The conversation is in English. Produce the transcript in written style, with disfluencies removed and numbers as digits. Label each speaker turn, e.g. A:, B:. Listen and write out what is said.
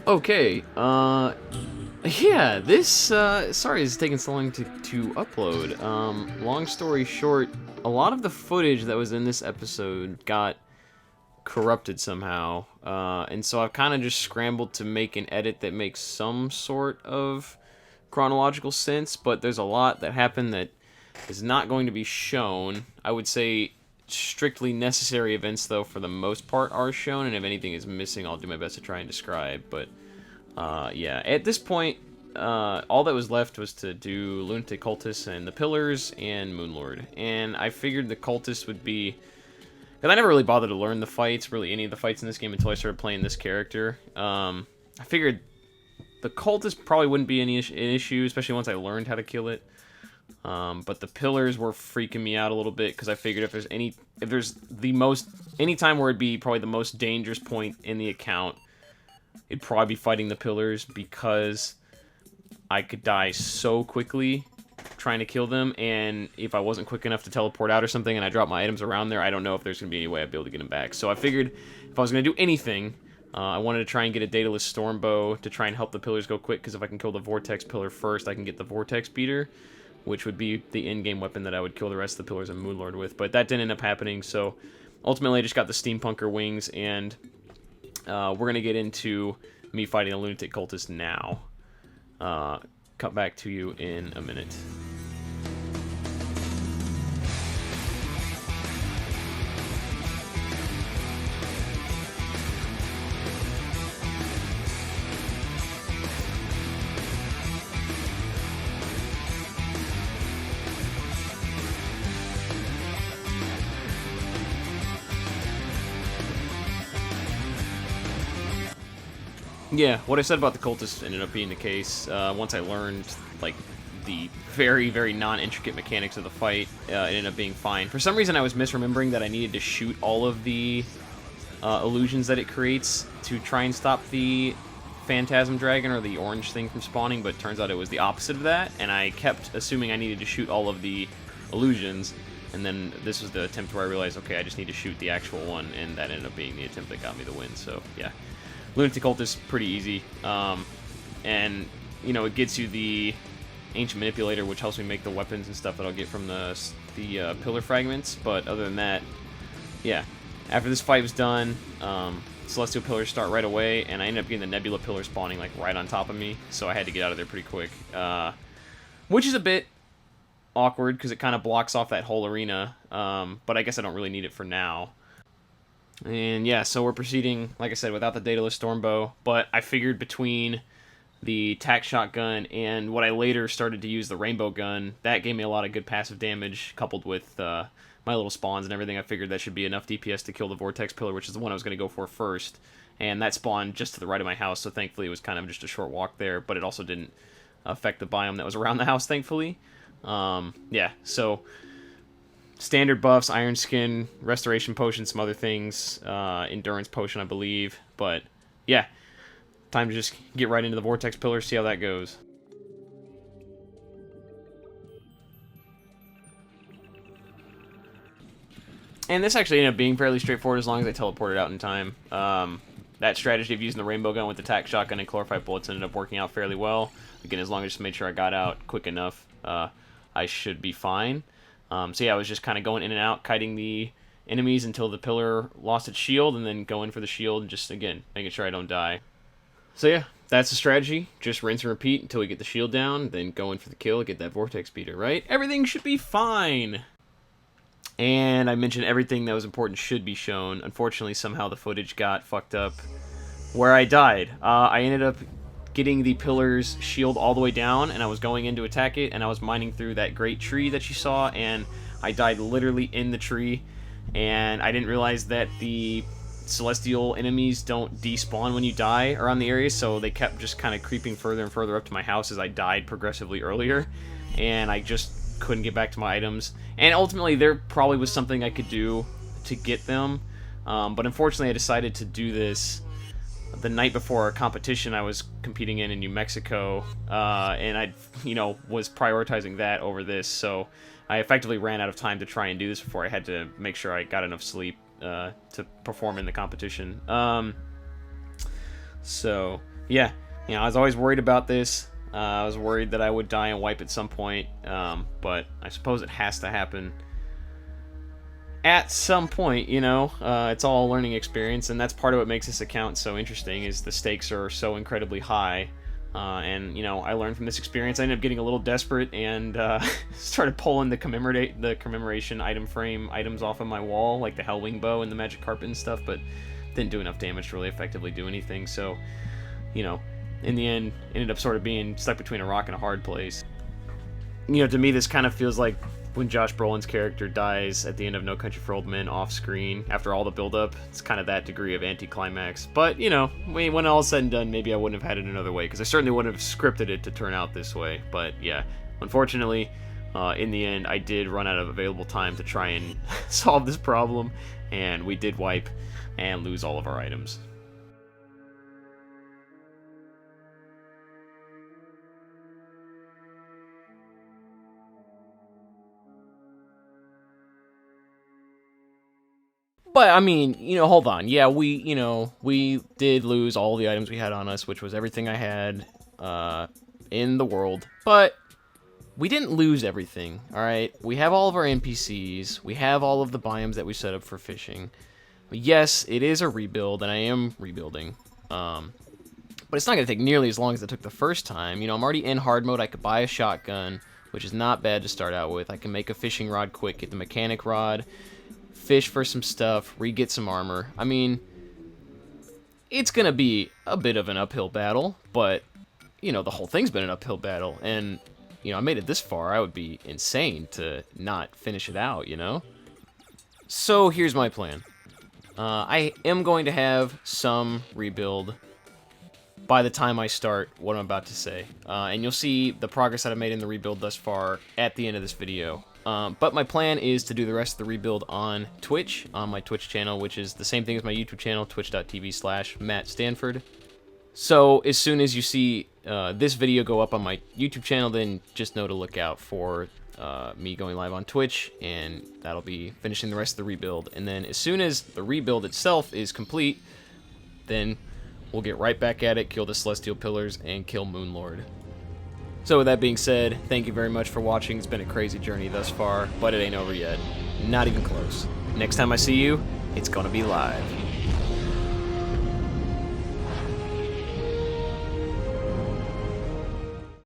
A: Okay, yeah, this, sorry it's taking so long to upload. Long story short, a lot of the footage that was in this episode got corrupted somehow, and so I've kind of just scrambled to make an edit that makes some sort of chronological sense, but there's a lot that happened that is not going to be shown. I would say strictly necessary events, though, for the most part, are shown, and if anything is missing, I'll do my best to try and describe, but yeah, at this point, all that was left was to do Lunatic Cultist and the Pillars and Moonlord. And I figured the Cultist would be... Because I never really bothered to learn the fights, really any of the fights in this game, until I started playing this character. I figured the Cultist probably wouldn't be an issue, especially once I learned how to kill it. But the Pillars were freaking me out a little bit, because I figured if there's any time where it'd be probably the most dangerous point in the account, it'd probably be fighting the Pillars, because I could die so quickly trying to kill them, and if I wasn't quick enough to teleport out or something and I dropped my items around there, I don't know if there's going to be any way I'd be able to get them back. So I figured if I was going to do anything, I wanted to try and get a Daedalus Stormbow to try and help the Pillars go quick, because if I can kill the Vortex Pillar first, I can get the Vortex Beater, which would be the in-game weapon that I would kill the rest of the Pillars and Moonlord with. But that didn't end up happening, so ultimately I just got the Steampunker Wings, and we're going to get into me fighting a Lunatic Cultist now. Cut back to you in a minute. Yeah, what I said about the cultists ended up being the case. Once I learned, like, the very, very non-intricate mechanics of the fight, it ended up being fine. For some reason, I was misremembering that I needed to shoot all of the illusions that it creates to try and stop the Phantasm Dragon or the orange thing from spawning, but it turns out it was the opposite of that, and I kept assuming I needed to shoot all of the illusions, and then this was the attempt where I realized, okay, I just need to shoot the actual one, and that ended up being the attempt that got me the win, so, yeah. Lunatic Cult is pretty easy, and, you know, it gets you the Ancient Manipulator, which helps me make the weapons and stuff that I'll get from the Pillar Fragments, but other than that, yeah. After this fight was done, Celestial Pillars start right away, and I ended up getting the Nebula Pillar spawning, like, right on top of me, so I had to get out of there pretty quick, which is a bit awkward, because it kind of blocks off that whole arena, but I guess I don't really need it for now. And yeah, so we're proceeding, like I said, without the Daedalus Stormbow, but I figured between the tack shotgun and what I later started to use, the rainbow gun, that gave me a lot of good passive damage, coupled with my little spawns and everything. I figured that should be enough DPS to kill the Vortex Pillar, which is the one I was going to go for first, and that spawned just to the right of my house, so thankfully it was kind of just a short walk there, but it also didn't affect the biome that was around the house, thankfully. Yeah, so... standard buffs, Iron Skin, Restoration Potion, some other things, Endurance Potion, I believe. But, yeah, time to just get right into the Vortex Pillar, see how that goes. And this actually ended up being fairly straightforward as long as I teleported out in time. That strategy of using the Rainbow Gun with the Tack Shotgun and Chlorophyte Bullets ended up working out fairly well. Again, as long as I just made sure I got out quick enough, I should be fine. So yeah, I was just kind of going in and out, kiting the enemies until the pillar lost its shield, and then going for the shield, and just, again, making sure I don't die. So yeah, that's the strategy. Just rinse and repeat until we get the shield down, then go in for the kill, get that Vortex Beater, right? Everything should be fine! And I mentioned everything that was important should be shown. Unfortunately, somehow the footage got fucked up where I died. I ended up getting the pillar's shield all the way down, and I was going in to attack it, and I was mining through that great tree that you saw, and I died literally in the tree, and I didn't realize that the celestial enemies don't despawn when you die around the area, so they kept just kind of creeping further and further up to my house as I died progressively earlier, and I just couldn't get back to my items, and ultimately there probably was something I could do to get them, but unfortunately I decided to do this the night before a competition I was competing in New Mexico, and I, was prioritizing that over this, so I effectively ran out of time to try and do this before I had to make sure I got enough sleep to perform in the competition. So, yeah, I was always worried about this. I was worried that I would die and wipe at some point, but I suppose it has to happen at some point, it's all a learning experience, and that's part of what makes this account so interesting, is the stakes are so incredibly high. And I learned from this experience. I ended up getting a little desperate and started pulling the commemoration item frame items off of my wall, like the Hellwing bow and the magic carpet and stuff, but didn't do enough damage to really effectively do anything. So, in the end, ended up sort of being stuck between a rock and a hard place. To me, this kind of feels like when Josh Brolin's character dies at the end of No Country for Old Men off screen after all the build-up. It's kind of that degree of anticlimax. But, when all is said and done, maybe I wouldn't have had it another way, because I certainly wouldn't have scripted it to turn out this way. But, yeah, unfortunately, in the end, I did run out of available time to try and solve this problem, and we did wipe and lose all of our items. But, I mean, hold on. Yeah, we did lose all the items we had on us, which was everything I had in the world. But we didn't lose everything, alright? We have all of our NPCs. We have all of the biomes that we set up for fishing. Yes, it is a rebuild, and I am rebuilding. But it's not going to take nearly as long as it took the first time. I'm already in hard mode. I could buy a shotgun, which is not bad to start out with. I can make a fishing rod quick, get the mechanic rod, fish for some stuff, re-get some armor. I mean, it's gonna be a bit of an uphill battle, but, the whole thing's been an uphill battle, and, I made it this far. I would be insane to not finish it out, So, here's my plan. I am going to have some rebuild by the time I start what I'm about to say, and you'll see the progress that I've made in the rebuild thus far at the end of this video. But my plan is to do the rest of the rebuild on Twitch, on my Twitch channel, which is the same thing as my YouTube channel, twitch.tv/Matt Stanford. So as soon as you see this video go up on my YouTube channel, then just know to look out for me going live on Twitch, and that'll be finishing the rest of the rebuild. And then as soon as the rebuild itself is complete, then we'll get right back at it, kill the Celestial Pillars, and kill Moonlord. So with that being said, thank you very much for watching. It's been a crazy journey thus far, but it ain't over yet. Not even close. Next time I see you, it's gonna be live.